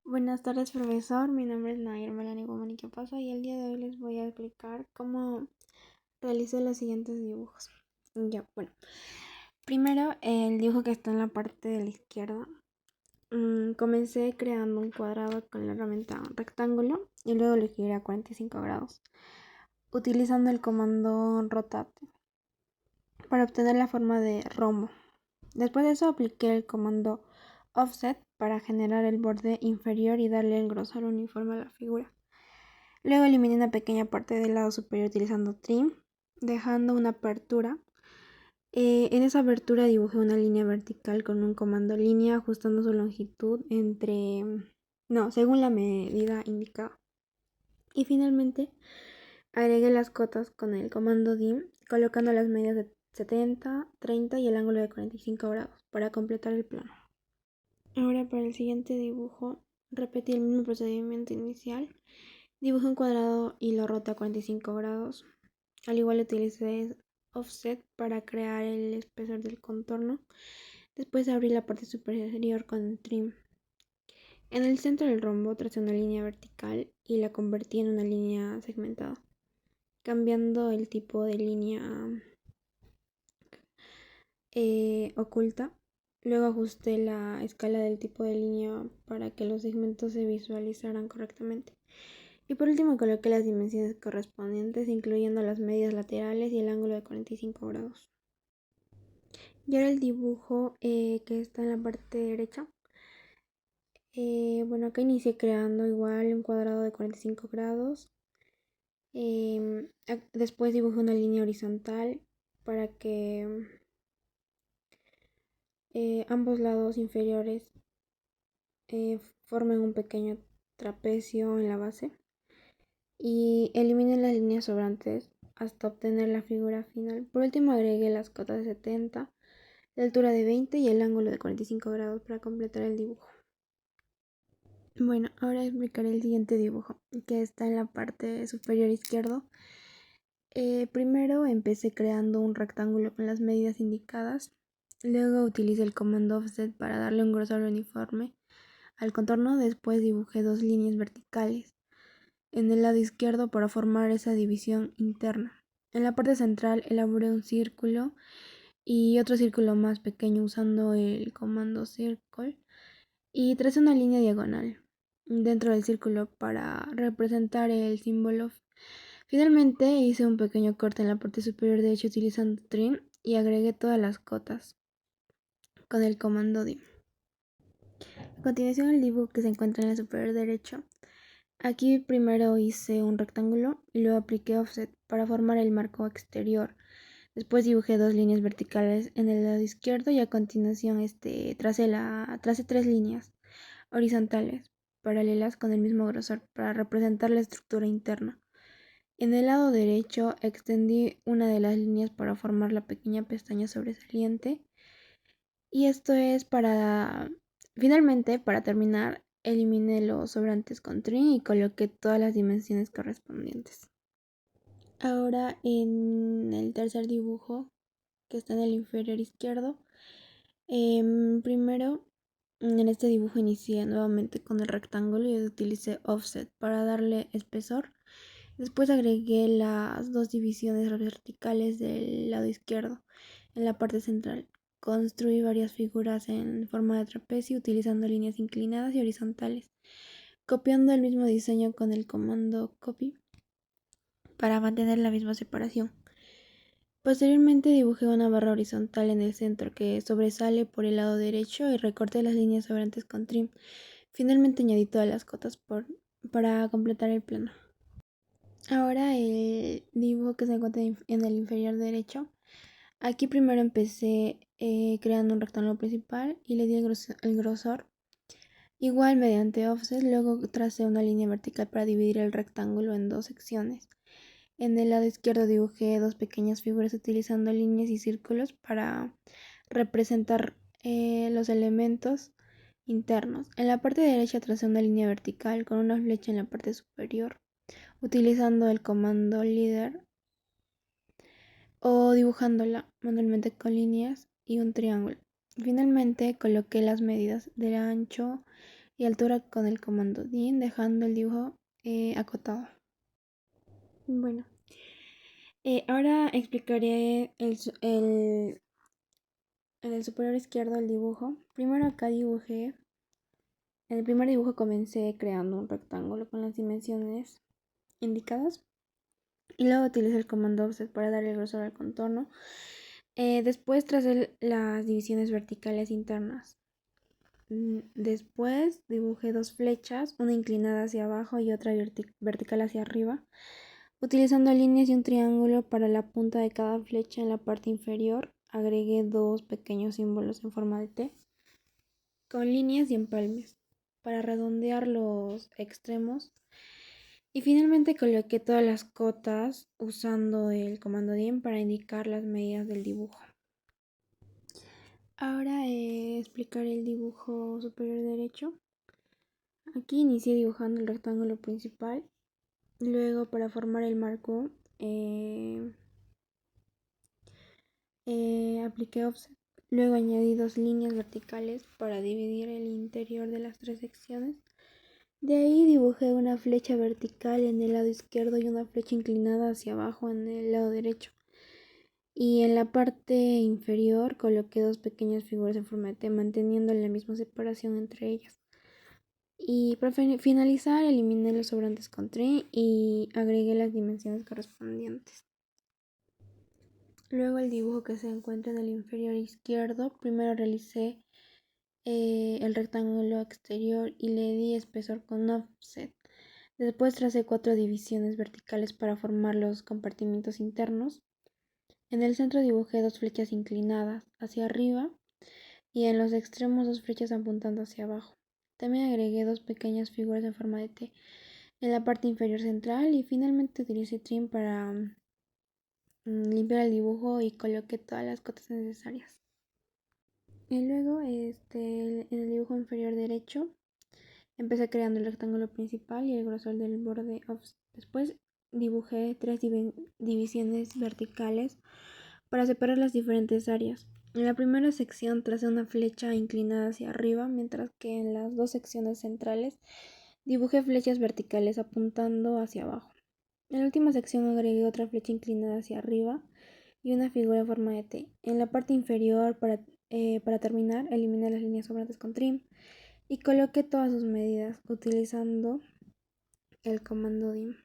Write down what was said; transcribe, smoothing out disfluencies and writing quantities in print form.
Buenas tardes, profesor. Mi nombre es Nair Melanie Guamani. ¿Qué pasa? Y el día de hoy les voy a explicar cómo realicé los siguientes dibujos. Ya, bueno. Primero, el dibujo que está en la parte de la izquierda. Comencé creando un cuadrado con la herramienta rectángulo y luego lo giré a 45 grados utilizando el comando rotate para obtener la forma de rombo. Después de eso apliqué el comando offset para generar el borde inferior y darle el grosor uniforme a la figura. Luego eliminé una pequeña parte del lado superior utilizando trim, dejando una apertura. En esa abertura dibujé una línea vertical con un comando línea ajustando su longitud según la medida indicada. Y finalmente agregué las cotas con el comando dim, colocando las medidas de 70, 30 y el ángulo de 45 grados para completar el plano. Ahora para el siguiente dibujo repetí el mismo procedimiento inicial. Dibujé un cuadrado y lo roté a 45 grados. Al igual utilicé offset para crear el espesor del contorno. Después abrí la parte superior con trim. En el centro del rombo tracé una línea vertical y la convertí en una línea segmentada, cambiando el tipo de línea oculta. Luego ajusté la escala del tipo de línea para que los segmentos se visualizaran correctamente. Y por último coloqué las dimensiones correspondientes, incluyendo las medidas laterales y el ángulo de 45 grados. Y ahora el dibujo que está en la parte derecha. Acá inicié creando igual un cuadrado de 45 grados. Después dibujé una línea horizontal para que ambos lados inferiores formen un pequeño trapecio en la base. Y eliminé las líneas sobrantes hasta obtener la figura final. Por último agregué las cotas de 70, la altura de 20 y el ángulo de 45 grados para completar el dibujo. Bueno, ahora explicaré el siguiente dibujo que está en la parte superior izquierdo. Primero empecé creando un rectángulo con las medidas indicadas. Luego utilicé el comando offset para darle un grosor uniforme al contorno. Después dibujé dos líneas verticales en el lado izquierdo para formar esa división interna. En la parte central elaboré un círculo y otro círculo más pequeño usando el comando circle y tracé una línea diagonal dentro del círculo para representar el símbolo. Finalmente hice un pequeño corte en la parte superior derecha utilizando trim y agregué todas las cotas con el comando dim. A continuación el dibujo que se encuentra en el superior derecho. Aquí primero hice un rectángulo y luego apliqué offset para formar el marco exterior. Después dibujé dos líneas verticales en el lado izquierdo y a continuación tracé tres líneas horizontales paralelas con el mismo grosor para representar la estructura interna. En el lado derecho extendí una de las líneas para formar la pequeña pestaña sobresaliente y esto es finalmente para terminar eliminé los sobrantes con trim y coloqué todas las dimensiones correspondientes. Ahora en el tercer dibujo que está en el inferior izquierdo, primero en este dibujo inicié nuevamente con el rectángulo y utilicé offset para darle espesor. Después agregué las dos divisiones verticales del lado izquierdo en la parte central. Construí varias figuras en forma de trapecio utilizando líneas inclinadas y horizontales, copiando el mismo diseño con el comando copy para mantener la misma separación. Posteriormente dibujé una barra horizontal en el centro que sobresale por el lado derecho y recorté las líneas sobrantes con trim. Finalmente añadí todas las cotas para completar el plano. Ahora el dibujo que se encuentra en el inferior derecho. Aquí primero empecé creando un rectángulo principal y le di el grosor. Igual mediante offset, luego tracé una línea vertical para dividir el rectángulo en dos secciones. En el lado izquierdo dibujé dos pequeñas figuras utilizando líneas y círculos para representar los elementos internos. En la parte derecha tracé una línea vertical con una flecha en la parte superior, utilizando el comando líder o dibujándola manualmente con líneas y un triángulo. Finalmente coloqué las medidas del ancho y altura con el comando DIN, dejando el dibujo acotado. Bueno, ahora explicaré en el superior izquierdo el dibujo. Primero acá dibujé, en el primer dibujo comencé creando un rectángulo con las dimensiones indicadas y luego utilicé el comando offset para darle el grosor al contorno. Después tracé las divisiones verticales internas. Después dibujé dos flechas, una inclinada hacia abajo y otra vertical hacia arriba, utilizando líneas y un triángulo para la punta de cada flecha. En la parte inferior agregué dos pequeños símbolos en forma de T con líneas y empalmes para redondear los extremos. Y finalmente coloqué todas las cotas usando el comando DIN para indicar las medidas del dibujo. Ahora explicaré el dibujo superior derecho. Aquí inicié dibujando el rectángulo principal. Luego, para formar el marco, apliqué offset. Luego añadí dos líneas verticales para dividir el interior de las tres secciones. De ahí dibujé una flecha vertical en el lado izquierdo y una flecha inclinada hacia abajo en el lado derecho. Y en la parte inferior coloqué dos pequeñas figuras en forma de T, manteniendo la misma separación entre ellas. Y para finalizar, eliminé los sobrantes con trim y agregué las dimensiones correspondientes. Luego el dibujo que se encuentra en el inferior izquierdo, primero realicé el rectángulo exterior y le di espesor con offset. Después tracé cuatro divisiones verticales para formar los compartimientos internos. En el centro dibujé dos flechas inclinadas hacia arriba y en los extremos dos flechas apuntando hacia abajo. También agregué dos pequeñas figuras en forma de T en la parte inferior central y finalmente utilicé trim para limpiar el dibujo y coloqué todas las cotas necesarias. Y luego en el dibujo inferior derecho empecé creando el rectángulo principal y el grosor del borde offset. Después dibujé tres divisiones verticales para separar las diferentes áreas. En la primera sección tracé una flecha inclinada hacia arriba, mientras que en las dos secciones centrales dibujé flechas verticales apuntando hacia abajo. En la última sección agregué otra flecha inclinada hacia arriba y una figura en forma de T. En la parte inferior, para terminar, eliminé las líneas sobrantes con trim y coloqué todas sus medidas utilizando el comando DIM.